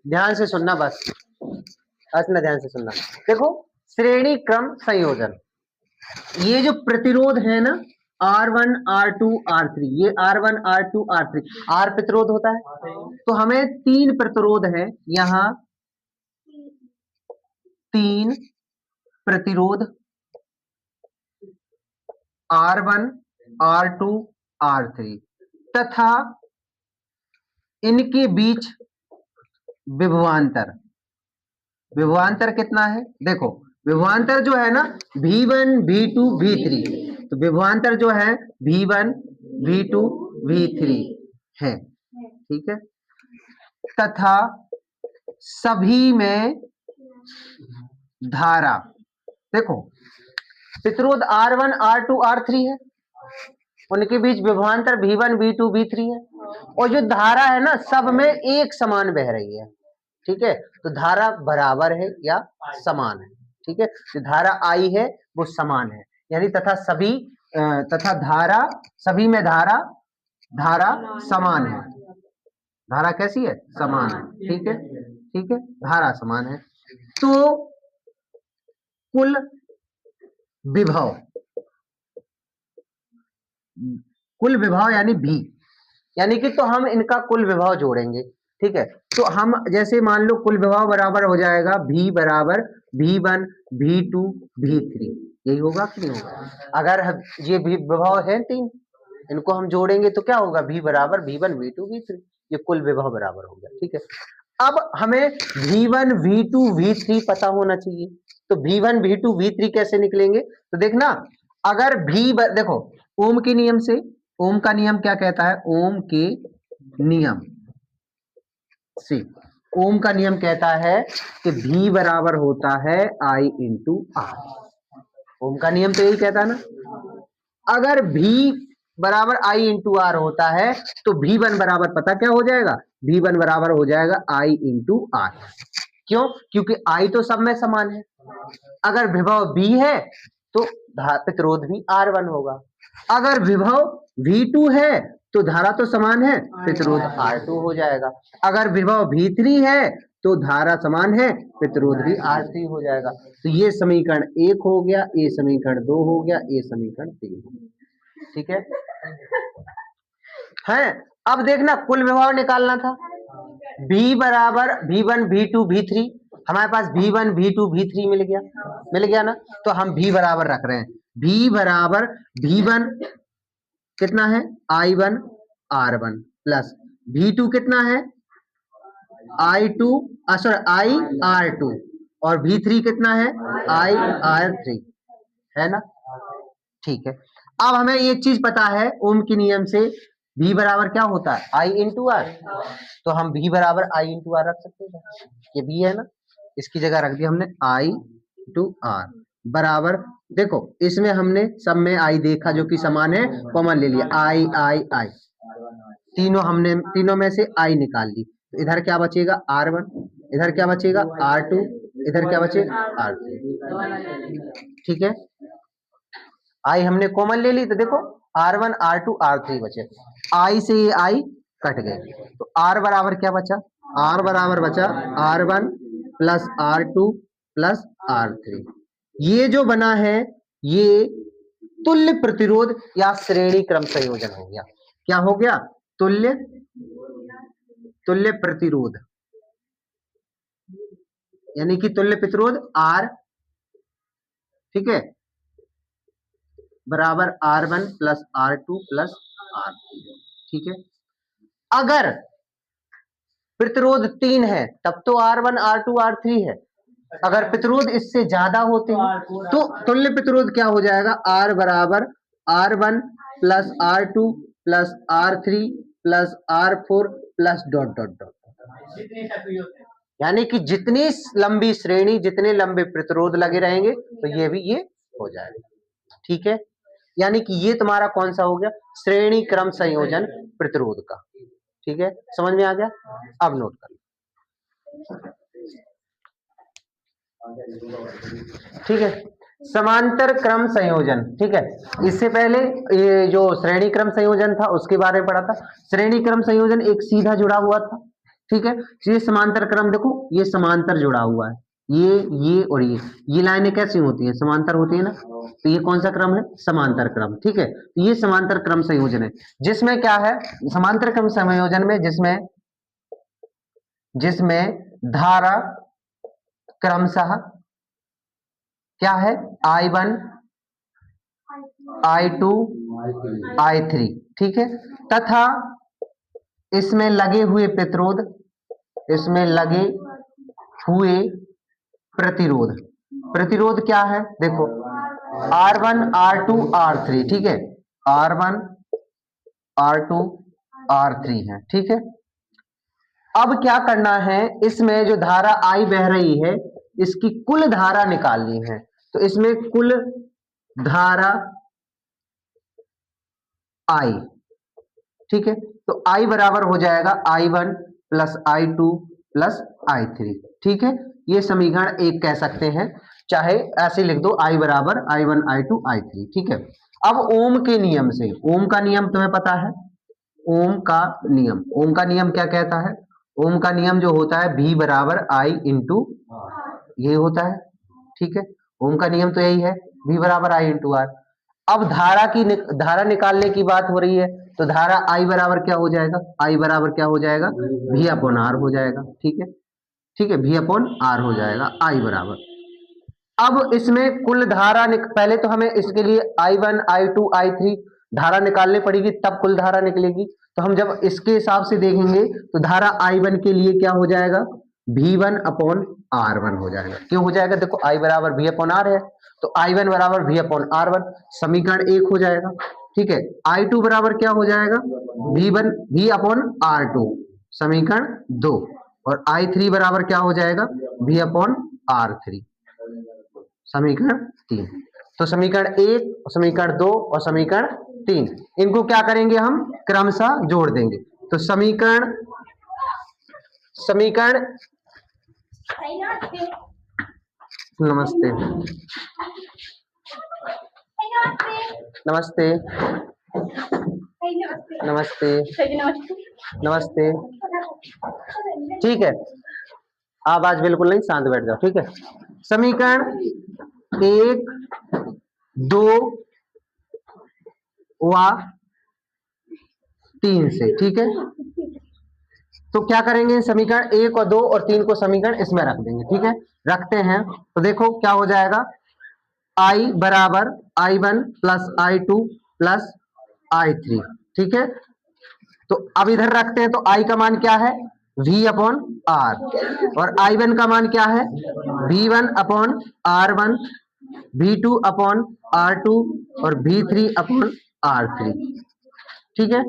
ध्यान से सुनना बस, ना ध्यान से सुनना। देखो श्रेणी क्रम संयोजन, ये जो प्रतिरोध है ना R1 R2 R3, ये R1 R2 R3, R प्रतिरोध होता है, तो हमें 3 प्रतिरोध है यहां, 3 प्रतिरोध R1 R2 R3 तथा इनके बीच विभवांतर, विभवांतर कितना है? देखो विभवांतर जो है ना V1 V2 V3, तो विभवांतर जो है V1 V2 V3 है, ठीक है। तथा सभी में धारा, देखो प्रतिरोध R1 R2 R3 है, उनके बीच विभवांतर V1 V2 V3 है, और जो धारा है ना सब में एक समान बह रही है, ठीक है। तो धारा बराबर है या समान है, ठीक है। जो धारा I है वो समान है, यानी तथा सभी तथा धारा, सभी में धारा, धारा समान है, धारा कैसी है? समान है, ठीक है, ठीक है, धारा समान है। तो कुल विभव, कुल विभव यानी V, यानी कि तो हम इनका कुल विभव जोड़ेंगे, ठीक है। तो हम जैसे मान लो कुल विभव बराबर हो जाएगा V बराबर V1 V2 V3, यही होगा कि नहीं होगा? अगर ये विभव है 3, इनको हम जोड़ेंगे तो क्या होगा? V बराबर V1 V2 V3, ये कुल विभव बराबर हो गया, ठीक है। अब हमें V1 V2 V3 पता होना चाहिए, तो V1 V2 V3 कैसे निकलेंगे? तो देखना, अगर देखो ओम के नियम से, ओम का नियम क्या कहता है? ओम के नियम से, ओम का नियम कहता है कि V बराबर होता है I इंटू R। ओम का नियम तो यही कहता है ना। अगर V बराबर I इंटू R होता है तो V1 बराबर पता क्या हो जाएगा? V1 बराबर हो जाएगा I इंटू R। क्यों? क्योंकि I तो सब में समान है। अगर विभव V है तो प्रतिरोध भी R1 होगा। अगर विभव V2 है तो धारा तो समान है, प्रतिरोध R2 हो जाएगा। अगर विभव V3 है तो धारा समान है, प्रतिरोध भी R3 हो जाएगा। तो ये समीकरण 1 हो गया, ये समीकरण 2 हो गया, ये समीकरण 3 हो गया, ठीक है। अब देखना कुल विभव निकालना था, V बराबर V1 V2 V3, हमारे पास V1 V2 V3 मिल गया ना। तो हम V बराबर रख रहे हैं, V बराबर V1 कितना है? I1 R1 प्लस V2 कितना है? I2 I R2, और V3 कितना है? I R3, है ना, ठीक है। अब हमें एक चीज पता है ओम के नियम से, V बराबर क्या होता है? I इंटू R, तो हम V बराबर I इंटू R रख सकते हैं, ये V है ना, इसकी जगह रख दिया हमने I इंटू R बराबर, देखो इसमें हमने सब में I देखा जो कि समान है, कॉमन ले लिया, I तीनों में से I निकाल ली, तो इधर क्या बचेगा? R1, इधर क्या बचेगा? R2, इधर क्या बचेगा? R3, ठीक है। I हमने कॉमन ले ली, तो देखो R1 R2 R3 बचे, I से ये I कट गए, तो R बराबर क्या बचा? R बराबर बचा R1 plus R2 plus R3। ये जो बना है ये तुल्य प्रतिरोध या श्रेणी क्रम संयोजन हो गया। क्या हो गया? तुल्य प्रतिरोध, यानी कि तुल्य प्रतिरोध R, ठीक है, बराबर R1 plus R2 plus R3, ठीक है। अगर प्रतिरोध 3 है तब तो R1 R2 R3 है, अगर प्रतिरोध इससे ज्यादा होते हैं तो तुल्य प्रतिरोध क्या हो जाएगा? R बराबर R1 plus R2 plus R3 plus R4 plus dot dot dot, यानी कि जितनी लंबी श्रेणी, जितने लंबे प्रतिरोध लगे रहेंगे तो ये भी ये हो जाएगा, ठीक है। यानी कि ये तुम्हारा कौन सा हो गया? श्रेणी क्रम संयोजन प्रतिरोध का, ठीक है, समझ में आ गया? अब नोट कर लो, ठीक है। समांतर क्रम संयोजन, ठीक है, इससे पहले ये जो श्रेणी क्रम संयोजन था उसके बारे में पढ़ा था। श्रेणी क्रम संयोजन एक सीधा जुड़ा हुआ था, ठीक है। तो ये समांतर क्रम देखो, ये समांतर जुड़ा हुआ है, ये और ये लाइनें कैसी होती है, समांतर होती है ना, तो ये कौन सा क्रम है, समांतर क्रम। ठीक है, तो ये समांतर क्रम संयोजन है, जिसमें क्या है, समांतर क्रम संयोजन में जिसमें धारा क्रमशः क्या है, I1 I2 I3, ठीक है, तथा इसमें लगे हुए प्रतिरोध, इसमें लगे हुए प्रतिरोध क्या है, देखो R1 R2 R3, ठीक है, R1 R2 R3 है, ठीक है। अब क्या करना है, इसमें जो धारा I बह रही है, इसकी कुल धारा निकालनी है, तो इसमें कुल धारा I, ठीक है, तो I बराबर हो जाएगा I1 plus I2 plus I3, ठीक है, ये समीकरण 1 कह सकते हैं, चाहे ऐसे लिख दो I बराबर I1 I2 I3, ठीक है। अब ओम के नियम से, ओम का नियम तुम्हें पता है, ओम का नियम क्या कहता है, ओम का नियम जो होता है V बराबर I इंटू, ये होता है, ठीक है, ओम का नियम तो यही है, V बराबर I इंटू आर। अब धारा निकालने की बात हो रही है, तो धारा I बराबर क्या हो जाएगा, I बराबर क्या हो जाएगा, V अपॉन आर हो जाएगा, ठीक है, ठीक है, V अपॉन आर हो जाएगा I बराबर। अब इसमें कुल धारा पहले तो हमें इसके लिए I1 I2 I3 धारा निकालनी पड़ेगी, तब कुल धारा निकलेगी। तो हम जब इसके हिसाब से देखेंगे तो धारा I1 के लिए क्या हो जाएगा, V1 अपॉन R1 हो जाएगा। क्यों हो जाएगा, देखो I बराबर V अपॉन आर है, तो I1 बराबर V अपॉन R1, समीकरण 1 हो जाएगा, ठीक है। I2 बराबर क्या हो जाएगा, V अपॉन R2, समीकरण 2, और I3 बराबर क्या हो जाएगा, V अपॉन R3, समीकरण 3। तो समीकरण 1, समीकरण 2 और समीकरण 3, इनको क्या करेंगे, हम क्रमशः जोड़ देंगे। तो समीकरण नमस्ते नमस्ते नमस्ते नमस्ते, ठीक है, आवाज बिल्कुल नहीं, शांत बैठ जाओ, ठीक है। समीकरण 1, 2 व 3 से, ठीक है, तो क्या करेंगे, समीकरण 1 और 2 और 3 को समीकरण इसमें रख देंगे, ठीक है, रखते हैं। तो देखो क्या हो जाएगा, I बराबर I1 plus I2 plus I3, ठीक है, तो अब इधर रखते हैं, तो I का मान क्या है, V अपॉन आर, और I1 का मान क्या है, V1 upon R1, V2 upon R2 और V3 अपॉन R3, ठीक है।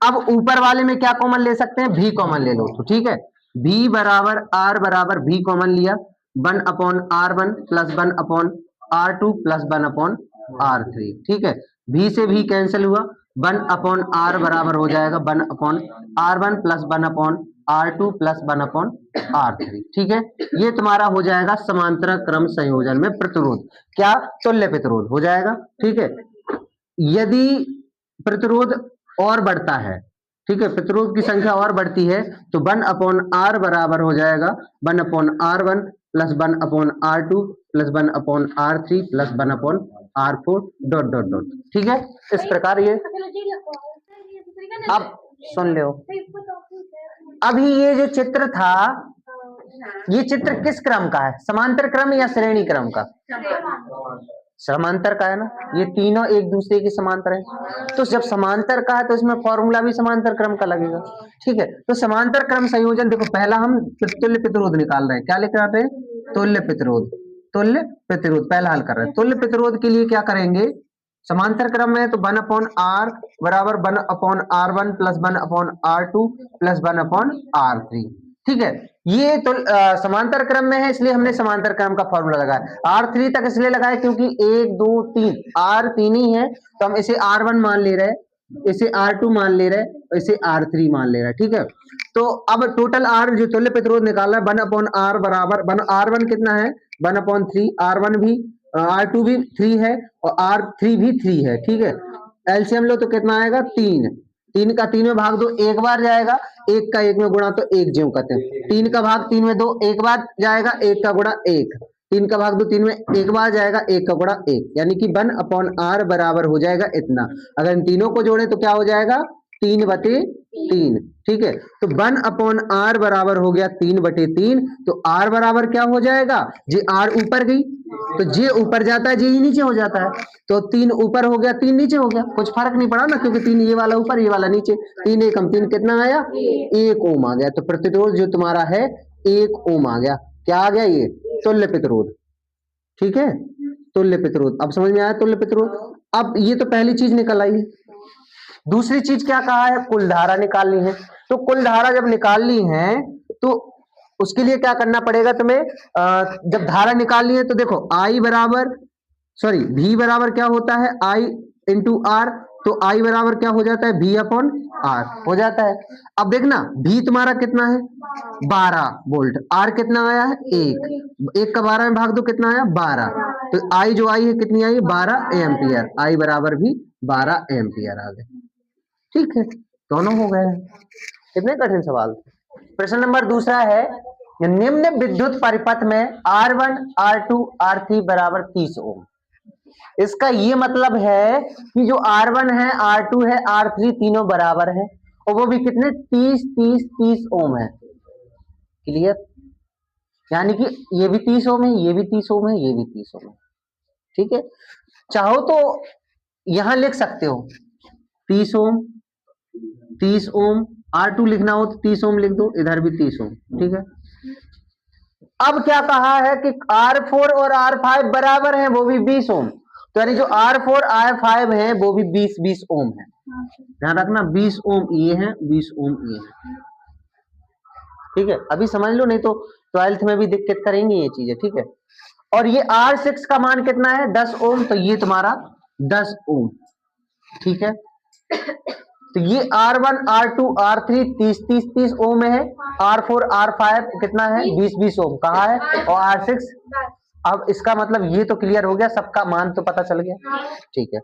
अब ऊपर वाले में क्या कॉमन ले सकते हैं, V कॉमन ले लो, तो ठीक है, V बराबर R बराबर V कॉमन लिया, 1 upon R1 plus 1 upon R2 plus 1 upon R3, ठीक है, V से V कैंसिल हुआ, 1 अपॉन R बराबर हो जाएगा 1 upon R1 plus 1 upon R2 plus 1 upon R3, ठीक है। ये तुम्हारा हो जाएगा समांतर क्रम संयोजन में प्रतिरोध, क्या, तुल्य प्रतिरोध हो जाएगा, ठीक है। यदि प्रतिरोध और बढ़ता है, ठीक है, प्रतिरोध की संख्या और बढ़ती है, तो 1 अपॉन R बराबर हो जाएगा 1 upon R1 plus 1 upon R2 plus 1 upon R3 plus 1 upon R4 dot dot dot, ठीक है, इस प्रकार ये। अब सुन लो, अभी ये जो चित्र था, ये चित्र किस क्रम का है, समांतर क्रम या श्रेणी क्रम का, समांतर का है ना, ये तीनों एक दूसरे के समांतर है, तो जब समांतर का है तो इसमें फॉर्मूला भी समांतर क्रम का लगेगा, ठीक है। तो समांतर क्रम संयोजन, देखो पहला हम तुल्य प्रतिरोध निकाल रहे हैं, क्या लिख रहे हैं, तुल्य प्रतिरोध पहला हल कर रहे हैं। तुल्य प्रतिरोध के लिए क्या करेंगे, समांतर क्रम में तो 1 अपॉन R बराबर 1 upon R1 plus 1 upon R2 plus 1 upon R3, ठीक है, ये तो समांतर क्रम में है, इसलिए हमने समांतर क्रम का फॉर्मूला लगाया। R3 तक इसलिए लगाया क्योंकि 1 2 3 R 3 ही है, तो हम इसे R1 मान ले रहे, इसे R2 मान ले रहे, इसे R3 मान ले रहे, ठीक है। तो अब टोटल R जो तुल्य प्रतिरोध निकालना है, 1 अपॉन R बराबर R1 कितना है, 1 अपॉन 3, R1 भी R2 भी 3 है और R3 भी 3 है, ठीक है, एलसीएम लो तो कितना आएगा, 3 3 का 3 में भाग दो एक बार जाएगा, 1 का 1 में गुणा तो 1 ज्यों करते हैं। 3 का भाग 3 में दो एक बार जाएगा, 1 का गुणा 1। 3 का भाग दो 3 में एक बार जाएगा, 1 का गुणा 1, यानी कि 1/r बराबर हो जाएगा इतना। अगर इन तीनों को जोड़े तो क्या हो जाएगा 3/3। ठीक है, तो 1/r बराबर हो गया 3/3। तो r बराबर क्या हो जाएगा, जी r ऊपर गई तो जे ऊपर जाता है, जे ही नीचे हो जाता है। तो 3 ऊपर हो गया 3 नीचे हो गया, कुछ फर्क नहीं पड़ा ना, क्योंकि 3 ये वाला ऊपर ये वाला नीचे। 3 एकम 3 कितना आया, 1 ओम आ गया। तो प्रतिरोध जो तुम्हारा है 1 ओम आ गया। क्या आ गया, ये तुल्य प्रतिरोध। ठीक है, तुल्य प्रतिरोध। अब समझ में आया तुल्य प्रतिरोध। अब ये तो पहली चीज निकल आई। दूसरी चीज क्या कहा है, कुल धारा निकालनी है। तो कुल धारा जब निकालनी है तो उसके लिए क्या करना पड़ेगा तुम्हें, जब धारा निकालनी है तो देखो I बराबर V बराबर क्या होता है, I इंटू आर। तो I बराबर क्या हो जाता है, V/R हो जाता है। अब देखना V तुम्हारा कितना है 12 वोल्ट, R कितना आया है 1 का 12 में भाग दो कितना आया 12। तो I जो आई है कितनी आई 12 एम्पियर। I बराबर भी 12 एम्पियर आ गए। ठीक है, दोनों हो गए। कितने कठिन सवाल। प्रश्न नंबर दूसरा है, निम्न विद्युत परिपथ में R1 R2 R3 बराबर 30 ओम। इसका ये मतलब है कि जो R1 है R2 है R3 तीनों बराबर है, और वो भी कितने 30 ओम है। क्लियर, यानी कि ये भी 30 ओम है, ये भी 30 ओम है, ये भी 30 ओम है। ठीक है, चाहो तो यहां लिख सकते हो 30 ओम 30 ओम, R2 लिखना हो तो 30 ओम लिख दो, इधर भी 30 ओम। ठीक है, अब क्या कहा है कि R4 और R5 बराबर हैं, वो भी 20 ओम। तो यानी जो R4 R5 है वो भी 20 ओम है। ध्यान रखना 20 ओम ये है, 20 ओम ये है। ठीक है, अभी समझ लो, नहीं तो 12th में भी दिक्कत करेंगे ये चीजें। ठीक है, और ये R6 का मान कितना है 10 ओम, तो ये तुम्हारा 10 ओम। ठीक है, तो ये R1 R2 R3 30 ओम में है, R4 R5 कितना है 20 ओम कहा है, और R6। अब इसका मतलब ये तो क्लियर हो गया, सबका मान तो पता चल गया। ठीक है,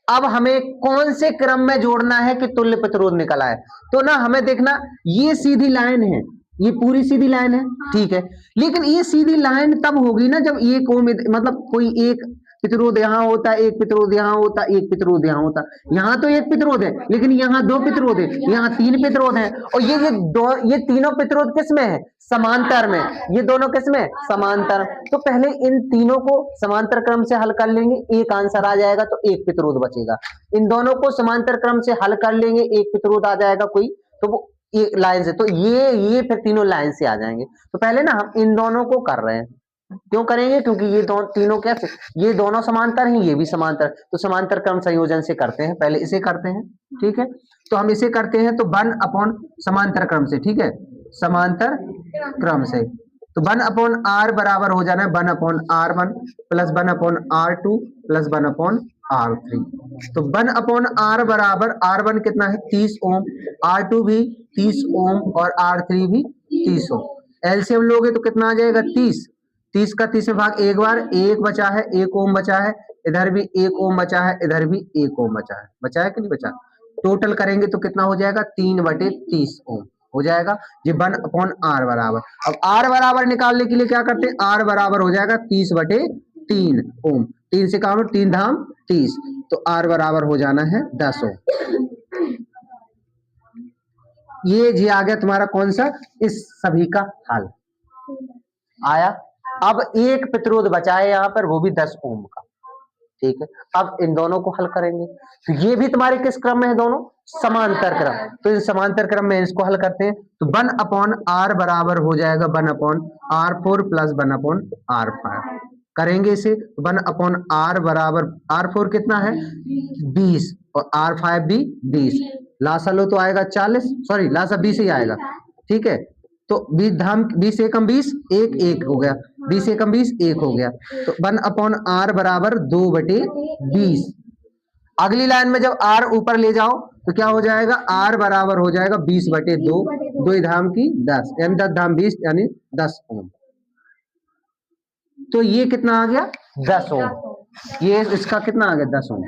अब हमें कौन से क्रम में जोड़ना है कि तुल्य प्रतिरोध निकल आए। तो ना हमें देखना, ये सीधी लाइन है, ये पूरी सीधी लाइन है। ठीक है, लेकिन ये सीधी लाइन तब होगी ना जब एक ओम, मतलब कोई एक प्रतिरोध यहाँ होता, एक प्रतिरोध यहाँ होता, एक प्रतिरोध यहाँ होता। यहाँ तो एक प्रतिरोध है, लेकिन यहाँ 2 प्रतिरोध है, यहाँ 3 प्रतिरोध है, और ये तीनों प्रतिरोध किस में है, समांतर में। ये दोनों किस में, समांतर। तो पहले इन तीनों को समांतर क्रम से हल कर लेंगे, एक आंसर आ जाएगा, तो एक प्रतिरोध बचेगा। इन दोनों को समांतर क्रम से हल कर लेंगे, एक प्रतिरोध आ जाएगा कोई, तो वो एक लाइन से, तो ये फिर तीनों लाइन से आ जाएंगे। तो पहले ना हम इन दोनों को कर रहे हैं, क्यों करेंगे, क्योंकि ये तीनों कैसे, ये दोनों समांतर हैं, ये भी समांतर, तो समांतर क्रम संयोजन से करते हैं, पहले इसे करते हैं। ठीक है, तो हम इसे करते हैं तो 1 समांतर क्रम से। ठीक है, समांतर क्रम से, तो 1/r बराबर हो जाना है 1/r1 plus 1/r2 plus 1/r3। तो 1/r बराबर R1 कितना है 30 ओम, R2 भी 30 ओम, और R3 भी 30 ओम। एलसीएम लोगे तो कितना आ जाएगा 30 का 30 में भाग एक बार, 1 बचा है, 1 ओम बचा है, इधर भी 1 ओम बचा है, इधर भी 1 ओम बचा है कि नहीं बचा। टोटल करेंगे तो कितना हो जाएगा 3/30 ओम हो जाएगा। ये 1/r बराबर, अब r बराबर निकालने के लिए क्या करते हैं, r बराबर हो जाएगा 30/3 ओम। 3 से काम 3 धाम 30, तो r बराबर हो जाना है 10 ओम। ये आ गया तुम्हारा कौन सा, इस सभी का हल आया। अब एक प्रतिरोध बचा है यहाँ पर, वो भी 10 ओम का। ठीक है, अब इन दोनों को हल करेंगे, तो ये भी तुम्हारे किस क्रम में है, दोनों समांतर क्रम। तो इस समांतर क्रम में इसको हल करते हैं, तो 1/r बराबर हो जाएगा 1/r4 प्लस 1/r5। करेंगे इसे, 1/r बराबर, R4 कितना है 20, और R5 भी 20, लासा लो तो आएगा 40, सॉरी लासा 20 ही आएगा। ठीक है, तो 20 धाम 20 एकम 20, 1 हो गया, 20 एकम 20 1 हो गया। तो 1/r बराबर 2/20। अगली लाइन में जब r ऊपर ले जाओ तो क्या हो जाएगा, r बराबर हो जाएगा 20/2, 2 धाम की 10, यानी 10 धाम 20 यानी 10 ओम। तो ये कितना आ गया 10 ओम, ये इसका कितना आ गया 10 ओम।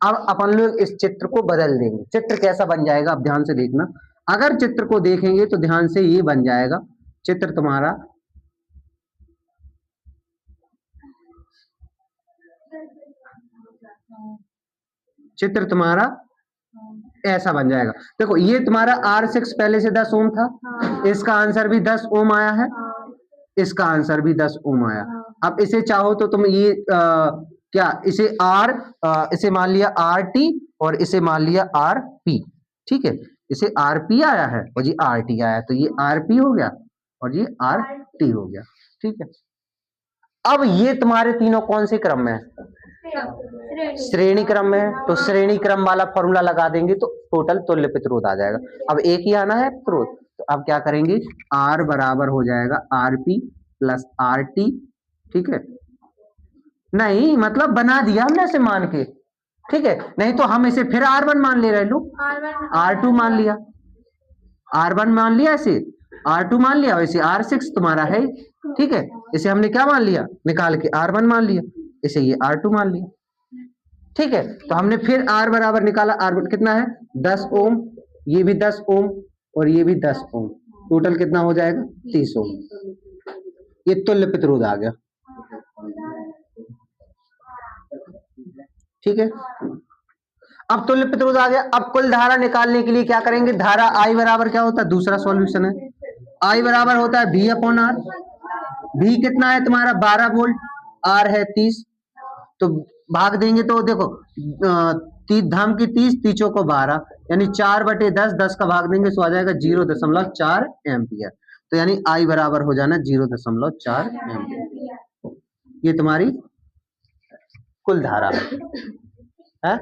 अब अपन लोग इस चित्र को बदल देंगे। चित्र कैसा बन जाएगा अब ध्यान से देखना। अगर चित्र को देखेंगे तो ध्यान से ये बन जाएगा चित्र तुम्हारा, चित्र तुम्हारा ऐसा बन जाएगा। देखो ये तुम्हारा R6 पहले से 10 ओम था, इसका आंसर भी 10 ओम आया है, इसका आंसर भी 10 ओम आया। अब इसे चाहो तो तुम ये क्या इसे इसे मान लिया RT और इसे मान लिया RP, ठीक है, इसे RP आया है और ये RT आया है, तो ये RP हो गया और ये RT हो गया, ठीक है। अब ये तुम्हारे तीनों कौन से क्रम में है? श्रेणी क्रम में है, तो श्रेणी क्रम वाला फॉर्मूला लगा देंगे तो टोटल तुल्य प्रतिरोध आ जाएगा। अब एक ही आना है प्रतिरोध, तो अब क्या करेंगे, R बराबर हो जाएगा RP प्लस RT, ठीक है। नहीं मतलब बना दिया हमने इसे मान के, ठीक है, नहीं तो हम इसे फिर R1 मान ले रहे लोग, R2 मान लिया, R1 मान लिया, इसे R2 मान लिया, वैसे R6 तुम्हारा है, ठीक है, इसे हमने क्या मान लिया, निकाल के R1 मान लिया, इसे ये R2 मान लिया, ठीक है। तो हमने फिर R बराबर निकाला, R1 कितना है 10 ओम, ये भी 10 ओम और ये भी 10 ओम, टोटल कितना हो जाएगा 30 ओम। ये तुल्य प्रतिरोध आ गया, ठीक है। अब तुल्य प्रतिरोध आ गया। अब कुल धारा निकालने के लिए क्या करेंगे, धारा I बराबर क्या होता है, दूसरा सॉल्यूशन है, I बराबर होता है V अपॉन R। V कितना है तुम्हारा 12 वोल्ट, R है 30, तो भाग देंगे तो देखो 30 धाम की 30, तीचों को 12, यानी 4/10, 10 का भाग देंगे तो आ जाएगा 0.4 एम्पियर। तो यानी I बराबर हो जाना 0.4 एम्पियर। ये तुम्हारी कुल धारा है।